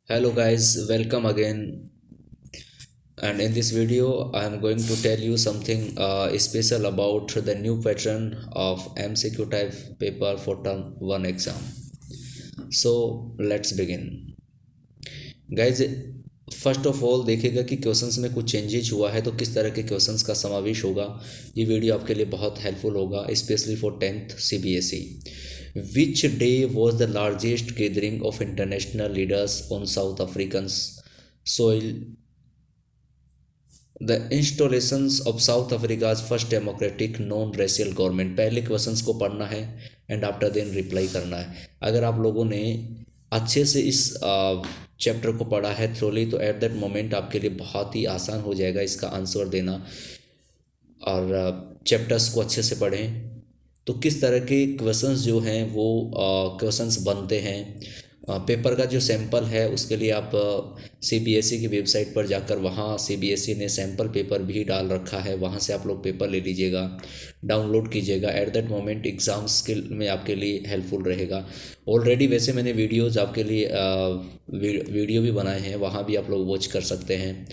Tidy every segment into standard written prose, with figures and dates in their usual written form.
Hello guys, welcome again. And in this video, I am going to tell you something special about the new pattern of MCQ type paper for term 1 exam. So let's begin. Guys, first of all देखिएगा कि questions में कुछ changes हुआ है तो किस तरह के क्वेश्चंस का समावेश होगा। ये वीडियो आपके लिए बहुत हेल्पफुल होगा, specially for 10th CBSE। Which day was the largest gathering of international leaders on south African soil the installations of south Africa's first democratic non racial government. पहले क्वेश्चंस को पढ़ना है एंड आफ्टर देन रिप्लाई करना है। अगर आप लोगों ने अच्छे से इस चैप्टर को पढ़ा है थ्रोली तो एट दैट मोमेंट आपके लिए बहुत ही आसान हो जाएगा इसका आंसर देना। और चैप्टर्स को अच्छे से पढ़ें तो किस तरह के क्वेश्चंस जो हैं वो क्वेश्चंस बनते हैं। पेपर का जो सैंपल है उसके लिए आप CBSE की वेबसाइट पर जाकर वहाँ CBSE ने सैंपल पेपर भी डाल रखा है, वहाँ से आप लोग पेपर ले लीजिएगा, डाउनलोड कीजिएगा। एट दैट मोमेंट एग्ज़ाम्स के में आपके लिए हेल्पफुल रहेगा। ऑलरेडी वैसे मैंने वीडियोज़ आपके लिए वीडियो भी बनाए हैं, वहाँ भी आप लोग वॉच कर सकते हैं।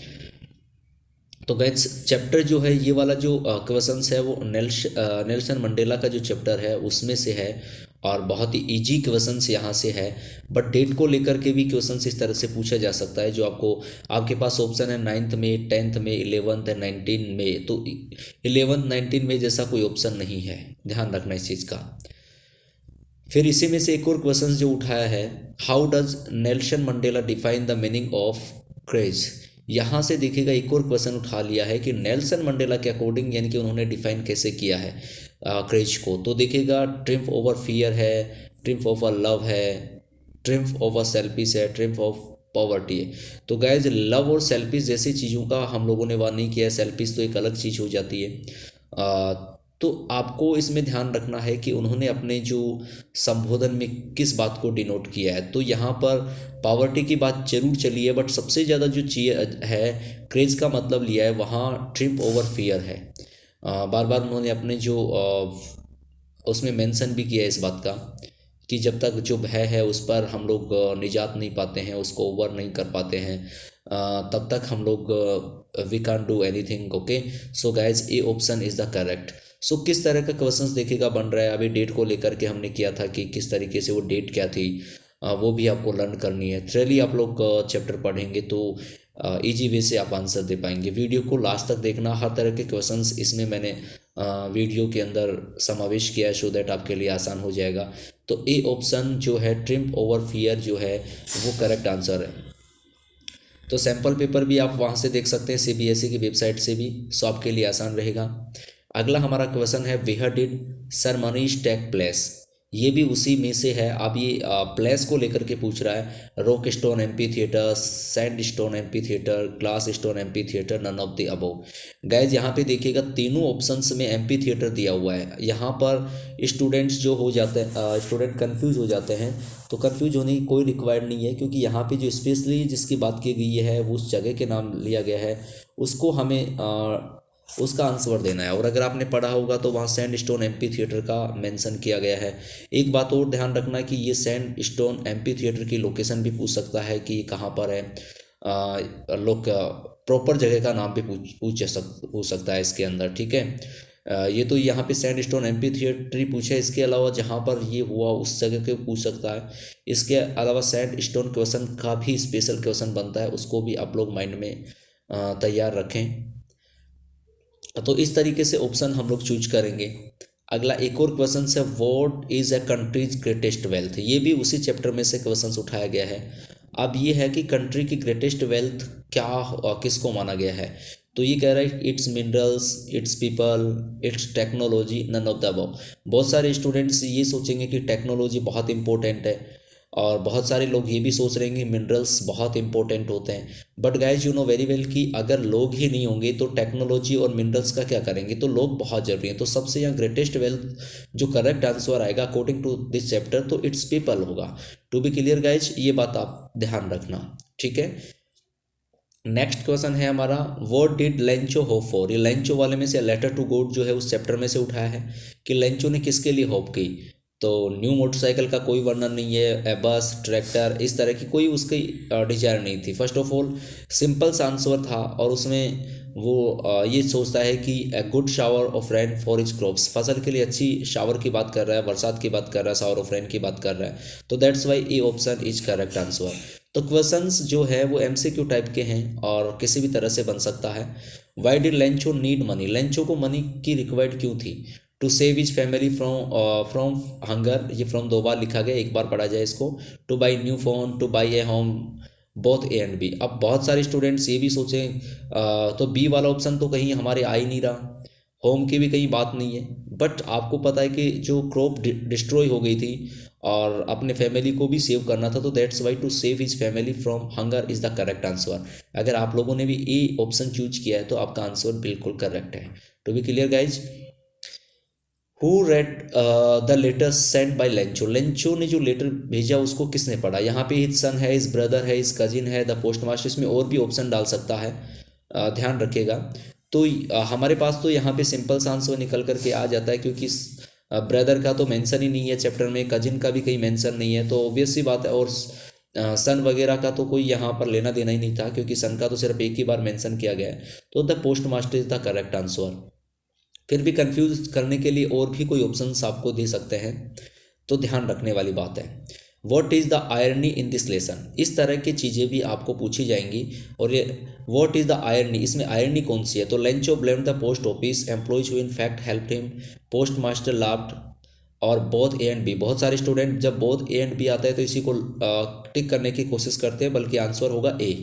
तो गाइस चैप्टर जो है ये वाला जो क्वेश्चंस है वो नेल्सन मंडेला का जो चैप्टर है उसमें से है और बहुत ही इजी क्वेश्चंस यहाँ से है। बट डेट को लेकर के भी क्वेश्चंस इस तरह से पूछा जा सकता है जो आपके पास ऑप्शन है 9th में, 10th में, 11th एंड 19 में। तो 11th 19 में जैसा कोई ऑप्शन नहीं है, ध्यान रखना इस चीज़ का। फिर इसी में से एक और क्वेश्चन जो उठाया है, how does Nelson Mandela define the meaning of craze. यहाँ से देखिएगा एक और क्वेश्चन उठा लिया है कि नेल्सन मंडेला के अकॉर्डिंग यानी कि उन्होंने डिफाइन कैसे किया है क्रेज को। तो देखिएगा ट्रिम्फ ओवर फियर है, ट्रिम्फ ओवर लव है, ट्रिम्फ ओवर सेल्फिश है, ट्रिम्फ ऑफ पॉवर्टी है। तो गाइज लव और सेल्फिश जैसी चीज़ों का हम लोगों ने वार्निंग किया है, सेल्फिश तो एक अलग चीज़ हो जाती है। तो आपको इसमें ध्यान रखना है कि उन्होंने अपने जो संबोधन में किस बात को डिनोट किया है। तो यहाँ पर पावर्टी की बात जरूर चली है बट सबसे ज़्यादा जो चीज है क्रेज का मतलब लिया है वहाँ ट्रिप ओवर फियर है। बार बार उन्होंने अपने जो उसमें मेंशन भी किया है इस बात का कि जब तक जो भय है उस पर हम लोग निजात नहीं पाते हैं, उसको ओवर नहीं कर पाते हैं, तब तक हम लोग we can't do anything. Okay, so guys A option is the correct. So किस तरह का क्वेश्चंस देखेगा बन रहा है, अभी डेट को लेकर के हमने किया था कि किस तरीके से वो डेट क्या थी, वो भी आपको लर्न करनी है। थ्रेली आप लोग चैप्टर पढ़ेंगे तो इजी वे से आप आंसर दे पाएंगे। वीडियो को लास्ट तक देखना, हर तरह के क्वेश्चंस इसमें मैंने वीडियो के अंदर समावेश किया है सो दैट आपके लिए आसान हो जाएगा। तो ए ऑप्शन जो है ट्रिम्प ओवर फियर जो है वो करेक्ट आंसर है। तो सैम्पल पेपर भी आप वहाँ से देख सकते हैं CBSE की वेबसाइट से भी, सो आपके लिए आसान रहेगा। अगला हमारा क्वेश्चन है where did ceremonies take place. ये भी उसी में से है। अब ये प्लेस को लेकर के पूछ रहा है, rock stone amphitheatre, sand stone amphitheatre, glass stone amphitheatre, none of the above. Guys यहाँ पे देखिएगा तीनों ऑप्शंस में एम्पी थिएटर दिया हुआ है। यहाँ पर स्टूडेंट्स जो हो जाते हैं, स्टूडेंट कंफ्यूज हो जाते हैं, तो कंफ्यूज होने की कोई रिक्वायर्ड नहीं है क्योंकि यहाँ पे जो स्पेशली जिसकी बात की गई है वो उस जगह के नाम लिया गया है, उसको हमें उसका आंसर देना है। और अगर आपने पढ़ा होगा तो वहाँ सैंड स्टोन एम्पी थिएटर का मेंशन किया गया है। एक बात और ध्यान रखना कि ये सैंड स्टोन एम्पी थिएटर की लोकेशन भी पूछ सकता है कि कहाँ पर है। लोग प्रॉपर जगह का नाम भी पूछ सकता है इसके अंदर, ठीक है। ये तो यहाँ पे सैंड स्टोन एम्पी थिएटर ही पूछा है, इसके अलावा जहाँ पर ये हुआ उस जगह के पूछ सकता है। इसके अलावा सैंड स्टोन क्वेश्चन का भी स्पेशल क्वेश्चन बनता है, उसको भी आप लोग माइंड में तैयार रखें। तो इस तरीके से ऑप्शन हम लोग चूज करेंगे। अगला एक और क्वेश्चन है what is a countries greatest wealth. ये भी उसी चैप्टर में से क्वेश्चन उठाया गया है। अब ये है कि कंट्री की ग्रेटेस्ट वेल्थ क्या किसको माना गया है। तो ये कह रहा है it's minerals, it's people, it's technology, none of the above. बहुत सारे स्टूडेंट्स ये सोचेंगे कि टेक्नोलॉजी बहुत इंपॉर्टेंट है और बहुत सारे लोग ये भी सोच रहे हैं कि मिनरल्स बहुत इंपॉर्टेंट होते हैं। But guys you know very well कि अगर लोग ही नहीं होंगे तो टेक्नोलॉजी और मिनरल्स का क्या करेंगे। तो लोग बहुत जरूरी हैं। तो सबसे यहाँ ग्रेटेस्ट वेल्थ जो करेक्ट आंसर आएगा अकॉर्डिंग टू दिस चैप्टर तो इट्स पीपल होगा। टू बी क्लियर गाइज, ये बात आप ध्यान रखना, ठीक है। नेक्स्ट क्वेश्चन है हमारा what did Lencho hope for. ये लेंचो वाले में से लेटर टू गॉड जो है उस चैप्टर में से उठाया है कि लेंचो ने किसके लिए होप की। तो न्यू मोटरसाइकिल का कोई वर्णन नहीं है, बस ट्रैक्टर इस तरह की कोई उसकी डिजायर नहीं थी। फर्स्ट ऑफ ऑल सिंपल सा आंसर था, और उसमें वो ये सोचता है कि a good shower of rain for his crops, फसल के लिए अच्छी शावर की बात कर रहा है, बरसात की बात कर रहा है, शावर ऑफ रेन की बात कर रहा है। तो that's why A option is correct answer. तो क्वेश्चंस जो है वो एमसीक्यू टाइप के हैं और किसी भी तरह से बन सकता है। Why did Lencho need money, Lencho को मनी की रिक्वायर्ड क्यों थी? To save his family from hunger, ये फ्रॉम दो बार लिखा गया, एक बार पढ़ा जाए इसको। To buy new phone, to buy a home, both A and B. अब बहुत सारे स्टूडेंट्स ये भी सोचें तो बी वाला ऑप्शन तो कहीं हमारे आ ही नहीं रहा, होम की भी कहीं बात नहीं है। बट आपको पता है कि जो क्रॉप डिस्ट्रॉय हो गई थी और अपने फैमिली को भी सेव करना था, तो that's why to save his family from hunger is the correct answer. अगर आप लोगों ने भी ए ऑप्शन चूज किया है तो आपका आंसर बिल्कुल करेक्ट है। To be clear guys, who read the letter sent by Lencho, Lencho ने जो लेटर भेजा उसको किसने पढ़ा? यहाँ पे हिज सन है, हिज ब्रदर है, हिज कजिन है, द पोस्ट मास्टर, इसमें और भी ऑप्शन डाल सकता है, ध्यान रखिएगा। तो हमारे पास तो यहाँ पे सिंपल सा आंसर निकल करके आ जाता है, क्योंकि ब्रदर का तो मेंशन ही नहीं है चैप्टर में, कजिन का भी कहीं मेंशन नहीं है, तो ऑब्वियस सी बात है। और सन वगैरह का तो कोई यहाँ पर लेना देना ही नहीं था, क्योंकि सन का तो सिर्फ एक ही बार मेंशन किया गया है। तो the post master is the correct answer. फिर भी कंफ्यूज करने के लिए और भी कोई ऑप्शंस आपको दे सकते हैं, तो ध्यान रखने वाली बात है। What is the irony in this lesson, इस तरह की चीज़ें भी आपको पूछी जाएंगी। और ये वॉट इज़ द आयरनी, इसमें आयरनी कौन सी है? तो Lencho blame the post office employees who in fact help him, post master laughed, और बोथ ए एंड बी। बहुत सारे स्टूडेंट जब बोथ ए एंड बी आता है तो इसी को टिक करने की कोशिश करते हैं, बल्कि आंसर होगा A.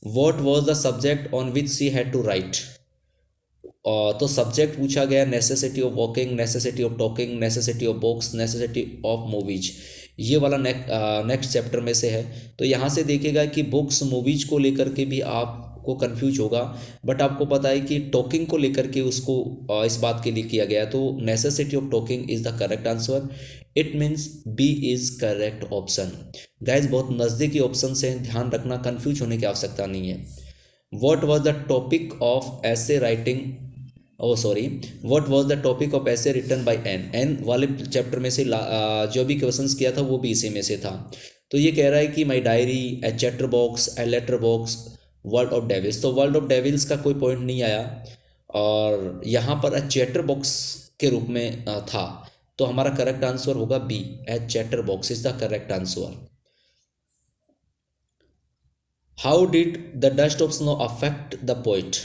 What was the subject on which she had to write, तो सब्जेक्ट पूछा गया necessity of walking, necessity of talking, necessity of books, necessity of movies. ये वाला नेक्स्ट चैप्टर में से है। तो यहाँ से देखिएगा कि बुक्स मूवीज को लेकर के भी आपको कंफ्यूज होगा, बट आपको पता है कि टॉकिंग को लेकर के उसको इस बात के लिए किया गया है। तो necessity of talking is the correct answer. It means B is correct option. Guys बहुत नज़दीकी ऑप्शन हैं, ध्यान रखना, कंफ्यूज होने की आवश्यकता नहीं है। What was the topic of essay writing, oh sorry, what was the topic of essay written by N, N वाले चैप्टर में से जो भी क्वेश्चंस किया था वो भी इसी में से था। तो ये कह रहा है कि my diary, a chatter box, a letter box, world of devils. तो वर्ल्ड ऑफ डेविल्स का कोई पॉइंट नहीं आया, और यहाँ पर ए चैटर बॉक्स के रूप में था। तो हमारा करेक्ट आंसर होगा B, a chatter box is the correct answer. How did the dust of snow affect the poet,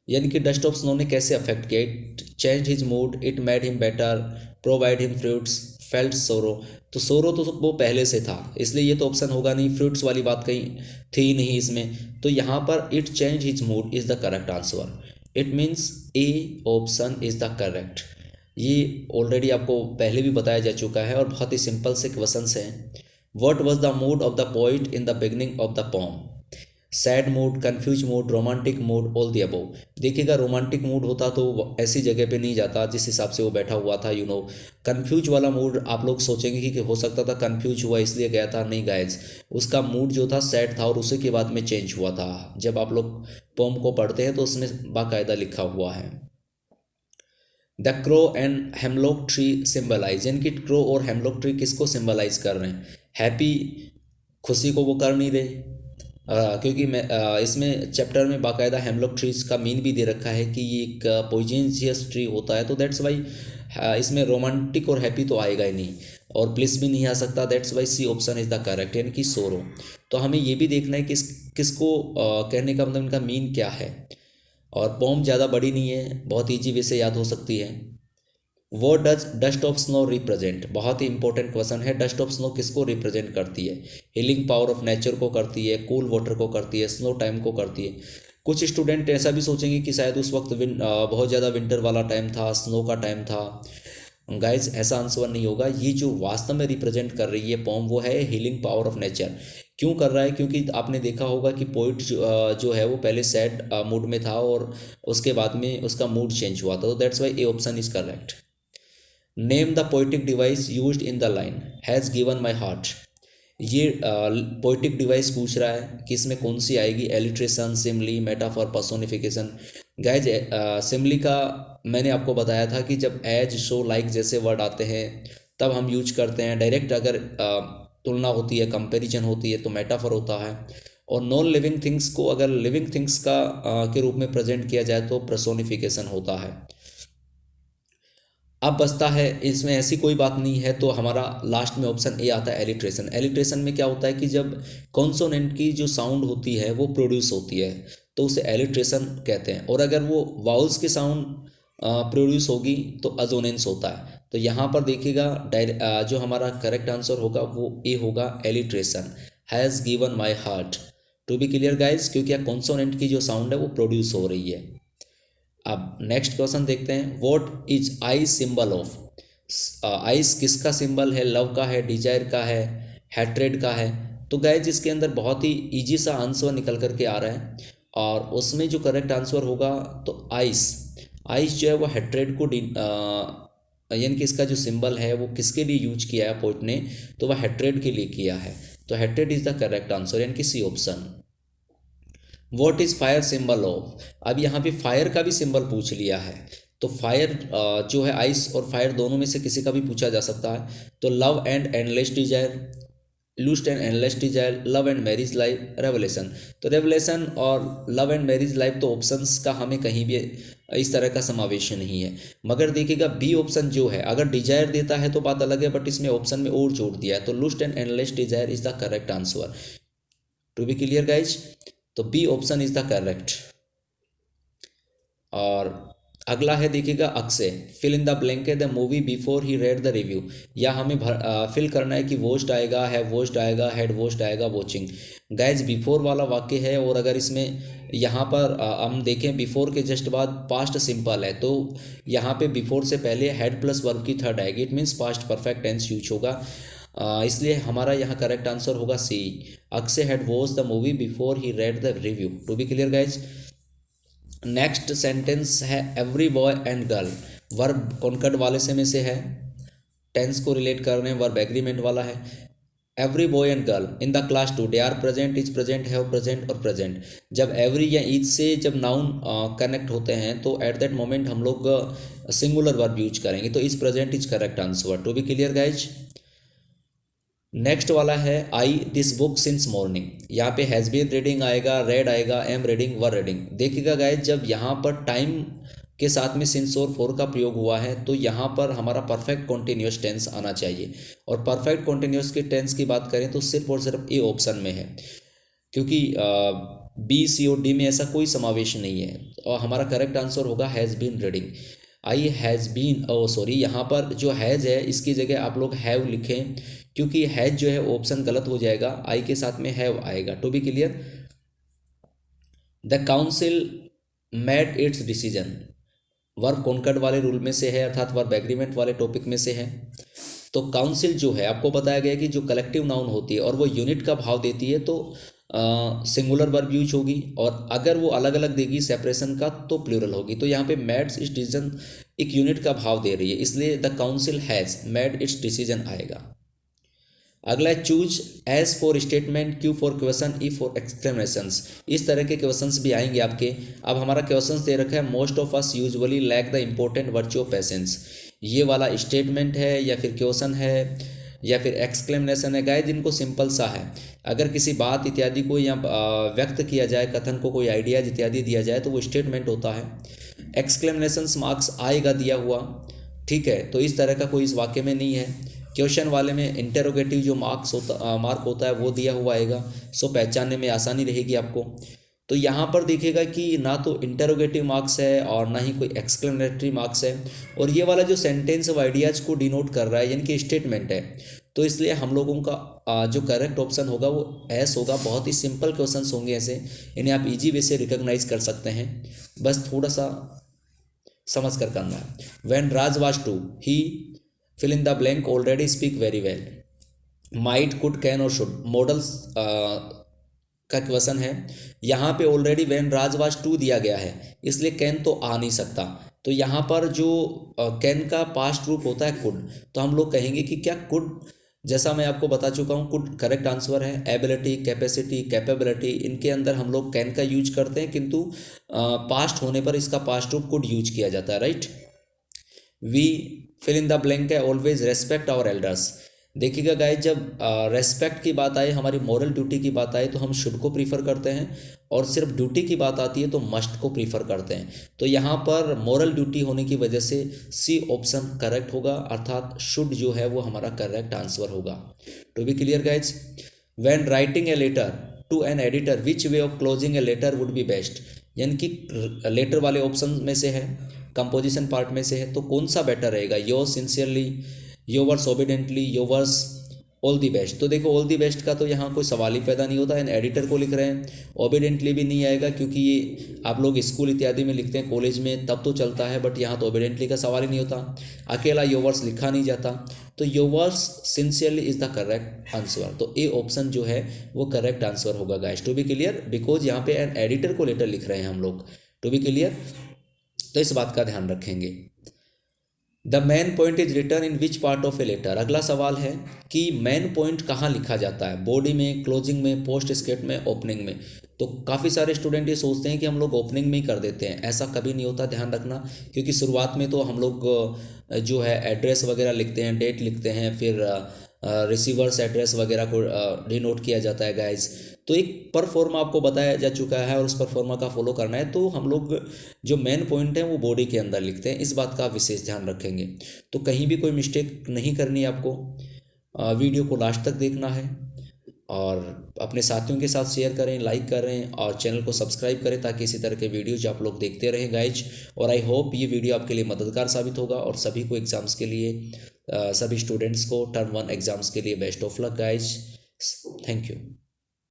यानी कि डस्ट ऑफ स्नो ने कैसे अफेक्ट किया? It change his mood, it made him better, provide him fruits, felt sorrow. तो सोरो तो वो पहले से था, इसलिए ये तो ऑप्शन होगा नहीं, फ्रूट्स वाली बात कहीं थी ही नहीं इसमें। तो यहाँ पर it change his mood is the correct answer. It means A option is the correct. ये ऑलरेडी आपको पहले भी बताया जा चुका है और बहुत ही सिंपल से क्वेश्चंस हैं। What was the mood off the poet in the beginning of the pome? Sad mood, confuse mood, romantic mood, all the above. देखिएगा रोमांटिक मूड होता तो वो ऐसी जगह पे नहीं जाता जिस हिसाब से वो बैठा हुआ था, यू नो। कन्फ्यूज वाला मूड आप लोग सोचेंगे कि हो सकता था कन्फ्यूज हुआ इसलिए गया था, नहीं गाइज, उसका मूड जो था सैड था और उसी के बाद में चेंज हुआ था। जब आप लोग पोम को पढ़ते हैं तो उसमें बाकायदा लिखा हुआ है। The crow and hemlock tree symbolize, यानी कि क्रो और हेमलॉक ट्री किसको सिंबलाइज कर रहे हैं? हैप्पी, खुशी को वो कर नहीं रहे, क्योंकि मैं इसमें चैप्टर में बाकायदा हेमलॉक ट्रीज का मीन भी दे रखा है कि ये एक पॉइजनशियस ट्री होता है। तो दैट्स वाई इसमें रोमांटिक और हैप्पी तो आएगा ही नहीं, और ब्लिस भी नहीं आ सकता। That's why C option is the correct, यानी कि सोरो। तो हमें ये भी देखना है कि किसको कहने का मतलब इनका मीन क्या है। और पोम ज़्यादा बड़ी नहीं है, बहुत ईजी वे से याद हो सकती है। वो डस्ट ऑफ स्नो रिप्रेजेंट, बहुत ही इंपॉर्टेंट क्वेश्चन है। डस्ट ऑफ स्नो किसको रिप्रेजेंट करती है? हीलिंग पावर ऑफ नेचर को करती है, कूल वाटर को करती है, स्नो टाइम को करती है। कुछ स्टूडेंट ऐसा भी सोचेंगे कि शायद उस वक्त बहुत ज़्यादा विंटर वाला टाइम था, स्नो का टाइम था। गाइज ऐसा आंसर नहीं होगा। ये जो वास्तव में रिप्रेजेंट कर रही है पोम वो है हीलिंग पावर ऑफ नेचर। क्यों कर रहा है? क्योंकि आपने देखा होगा कि पोइट जो है वो पहले सैड मूड में था और उसके बाद में उसका मूड चेंज हुआ था। तो that's why A option is correct. Name the poetic device used in the line has given my heart. ये पोइटिक डिवाइस पूछ रहा है कि इसमें कौन सी आएगी? Alliteration, simile, metaphor, personification. Guys simile का मैंने आपको बताया था कि जब एज, शो, लाइक जैसे वर्ड आते हैं तब हम यूज करते हैं। डायरेक्ट अगर तुलना होती है, कंपैरिजन होती है तो मेटाफर होता है। और नॉन लिविंग थिंग्स को अगर लिविंग थिंग्स का के रूप में प्रेजेंट किया जाए तो पर्सोनिफिकेशन होता है। अब बचता है, इसमें ऐसी कोई बात नहीं है तो हमारा लास्ट में ऑप्शन ए आता है एलिट्रेशन। एलिट्रेशन में क्या होता है कि जब कॉन्सोनेंट की जो साउंड होती है वो प्रोड्यूस होती है तो उसे एलिट्रेशन कहते हैं, और अगर वो वाउल्स की साउंड प्रोड्यूस होगी तो अजोनेंस होता है। तो यहाँ पर देखिएगा जो हमारा करेक्ट आंसर होगा वो ए होगा, alliteration. Has given my heart, to be clear guys, क्योंकि कॉन्सोनेंट की जो साउंड है वो प्रोड्यूस हो रही है। अब नेक्स्ट क्वेश्चन देखते हैं, what is ice symbol of. Ice किसका सिंबल है? लव का है, डिजायर का है, हैट्रेड का है? तो गाइज इसके अंदर बहुत ही इजी सा आंसर निकल करके आ रहा है, और उसमें जो करेक्ट आंसर होगा तो आइस। आइस जो है वो हैट्रेड को यानी कि इसका जो सिंबल है वो किसके लिए यूज किया है पोइट ने, तो वह हैट्रेड के लिए किया है। तो hatred is the correct answer, यानी कि C option. What is fire symbol of. अब यहाँ पे फायर का भी सिंबल पूछ लिया है, तो फायर जो है आइस और फायर दोनों में से किसी का भी पूछा जा सकता है। तो love and endless desire, lust and endless desire, love and marriage life, revelation. तो रेवलेशन और लव एंड मैरिज लाइफ तो ऑप्शंस का हमें कहीं भी इस तरह का समावेश नहीं है। मगर देखिएगा बी ऑप्शन जो है, अगर डिजायर देता है तो बात अलग है, बट इसमें ऑप्शन में और जोड़ दिया है, तो lust and endless desire is the correct answer. To be clear guys, तो B option is the correct. और अगला है देखिएगा Akshay, fill in the blank the movie before he read the review. या हमें फिल करना है कि वॉच्ड आएगा, हैव वॉच्ड आएगा, हैड वॉच्ड आएगा, वॉचिंग। गाइज बिफोर वाला वाक्य है, और अगर इसमें यहाँ पर हम देखें बिफोर के जस्ट बाद पास्ट सिंपल है, तो यहाँ पे बिफोर से पहले हैड प्लस वर्ब की थर्ड आएगी, it means past perfect tense use होगा। इसलिए हमारा यहाँ करेक्ट आंसर होगा C, Akshay had watch the movie before he read the review. To be clear guys, next sentence है every boy and girl. Verb concord वाले से में से है, टेंस को रिलेट कर रहे हैं, वर्ब एग्रीमेंट वाला है। Every boy and girl in the class to they are present, is present, have present और प्रेजेंट। जब एवरी या ईच से जब नाउन कनेक्ट होते हैं तो एट दैट मोमेंट हम लोग सिंगुलर वर्ब यूज करेंगे, तो is present is correct answer. To be clear guys, next वाला है I this book since morning. यहाँ पे हैज़ बीन रीडिंग आएगा, रेड आएगा, एम रीडिंग, वर रीडिंग। देखिएगा गाइज जब यहाँ पर टाइम के साथ में सिंस और फॉर का प्रयोग हुआ है तो यहाँ पर हमारा परफेक्ट कॉन्टिन्यूस टेंस आना चाहिए, और परफेक्ट कॉन्टिन्यूस के टेंस की बात करें तो सिर्फ और सिर्फ ए ऑप्शन में है, क्योंकि बी, सी और डी में ऐसा कोई समावेश नहीं है। और हमारा करेक्ट आंसर होगा has been reading. I has been, oh sorry, यहाँ पर जो हैज़ है इसकी जगह आप लोग हैव लिखें, क्योंकि हैज जो है ऑप्शन गलत हो जाएगा, आई के साथ में हैव आएगा। To be clear, the council made its decision, verb concord वाले रूल में से है, अर्थात वर्ब एग्रीमेंट वाले टॉपिक में से है। तो काउंसिल जो है आपको बताया गया कि जो कलेक्टिव नाउन होती है और वो यूनिट का भाव देती है तो सिंगुलर वर्ब यूज होगी, और अगर वो अलग अलग देगी सेपरेशन का तो प्लूरल होगी। तो यहाँ पे मेड्स इट्स डिसीजन एक यूनिट का भाव दे रही है, इसलिए the council has made its decision आएगा। अगला है choose S for statement, Q for question, E for exclamations. इस तरह के क्वेश्चंस भी आएंगे आपके। अब हमारा क्वेश्चंस दे रखा है most of us usually lack the important virtue of patience. ये वाला स्टेटमेंट है या फिर क्वेश्चन है या फिर एक्सक्लेमेशन है। गाइस इनको सिंपल सा है, अगर किसी बात इत्यादि को या व्यक्त किया जाए, कथन को कोई आइडियाज इत्यादि दिया जाए तो वो स्टेटमेंट होता है। एक्सक्लेमेशंस मार्क्स आएगा दिया हुआ, ठीक है, तो इस तरह का कोई इस वाक्य में नहीं है। क्वेश्चन वाले में इंटेरोगेटिव जो मार्क होता है वो दिया हुआ आएगा, सो पहचानने में आसानी रहेगी आपको। तो यहाँ पर देखिएगा कि ना तो इंटेरोगेटिव मार्क्स है और ना ही कोई एक्सक्लेमेटरी मार्क्स है, और ये वाला जो सेंटेंस ऑफ आइडियाज को डिनोट कर रहा है यानी कि स्टेटमेंट है, तो इसलिए हम लोगों का जो करेक्ट ऑप्शन होगा वो एस होगा। बहुत ही सिंपल क्वेश्चंस होंगे ऐसे, इन्हें आप इजी वे से रिकॉग्नाइज कर सकते हैं, बस थोड़ा सा समझ कर करना है। When Raj was two, he fill in the blank already speak very well. Might, could, can और शुड मॉडल्स का क्वेश्चन है। यहाँ पे already when Raj was two दिया गया है, इसलिए कैन तो आ नहीं सकता। तो यहाँ पर जो कैन का पास्ट रूप होता है कुड, तो हम लोग कहेंगे कि क्या कुड जैसा मैं आपको बता चुका हूँ, कुछ करेक्ट आंसर है एबिलिटी, कैपेसिटी, कैपेबिलिटी। इनके अंदर हम लोग कैन का यूज करते हैं, किंतु पास्ट होने पर इसका पास्ट ऑफ कुड यूज किया जाता है, right. We fill in the blank है ऑलवेज रेस्पेक्ट आवर एल्डर्स। देखिएगा गाइज, जब रेस्पेक्ट की बात आए, हमारी मॉरल ड्यूटी की बात आए, तो हम शुड को प्रीफर करते हैं, और सिर्फ ड्यूटी की बात आती है तो मस्ट को प्रीफर करते हैं। तो यहाँ पर मॉरल ड्यूटी होने की वजह से सी ऑप्शन करेक्ट होगा, अर्थात शुड जो है वो हमारा करेक्ट आंसर होगा। To be clear guys, when writing a letter to an editor which way of closing a letter would be best, यानी कि लेटर वाले ऑप्शन में से है, कंपोजिशन पार्ट में से है, तो कौन सा बेटर रहेगा, yours sincerely, yours obediently, yours all the best. तो देखो ऑल दी बेस्ट का तो यहाँ कोई सवाल ही पैदा नहीं होता, इन एडिटर को लिख रहे हैं। ओबिडेंटली भी नहीं आएगा, क्योंकि ये आप लोग स्कूल इत्यादि में लिखते हैं, कॉलेज में तब तो चलता है, बट यहाँ तो ओबिडेंटली का सवाल ही नहीं होता। अकेला योवर्स लिखा नहीं जाता, तो yours sincerely is the correct answer. तो ए ऑप्शन जो है वो करेक्ट आंसर होगा guys. To be clear, because यहाँ पे एन एडिटर को लेटर लिख रहे हैं हम लोग। टू बी क्लियर, तो इस बात का ध्यान रखेंगे। The main point is written in which part of a letter. अगला सवाल है कि मेन पॉइंट कहाँ लिखा जाता है, बॉडी में, क्लोजिंग में, पोस्ट स्क्रिप्ट में, ओपनिंग में। तो काफ़ी सारे स्टूडेंट ये सोचते हैं कि हम लोग ओपनिंग में ही कर देते हैं, ऐसा कभी नहीं होता, ध्यान रखना। क्योंकि शुरुआत में तो हम लोग जो है एड्रेस वगैरह लिखते हैं, डेट लिखते हैं, फिर रिसीवर्स एड्रेस वगैरह को डिनोट किया जाता है गाइज। तो एक पर फॉर्मा आपको बताया जा चुका है और उस पर फॉर्मा का फॉलो करना है। तो हम लोग जो मेन पॉइंट है वो बॉडी के अंदर लिखते हैं, इस बात का विशेष ध्यान रखेंगे। तो कहीं भी कोई मिस्टेक नहीं करनी है आपको। वीडियो को लास्ट तक देखना है और अपने साथियों के साथ शेयर करें, लाइक करें और चैनल को सब्सक्राइब करें, ताकि इसी तरह के वीडियोज आप लोग देखते रहें गाइज। और आई होप ये वीडियो आपके लिए मददगार साबित होगा, और सभी को एग्ज़ाम्स के लिए, सभी स्टूडेंट्स को टर्म 1 एग्ज़ाम्स के लिए best of luck guys. Thank you.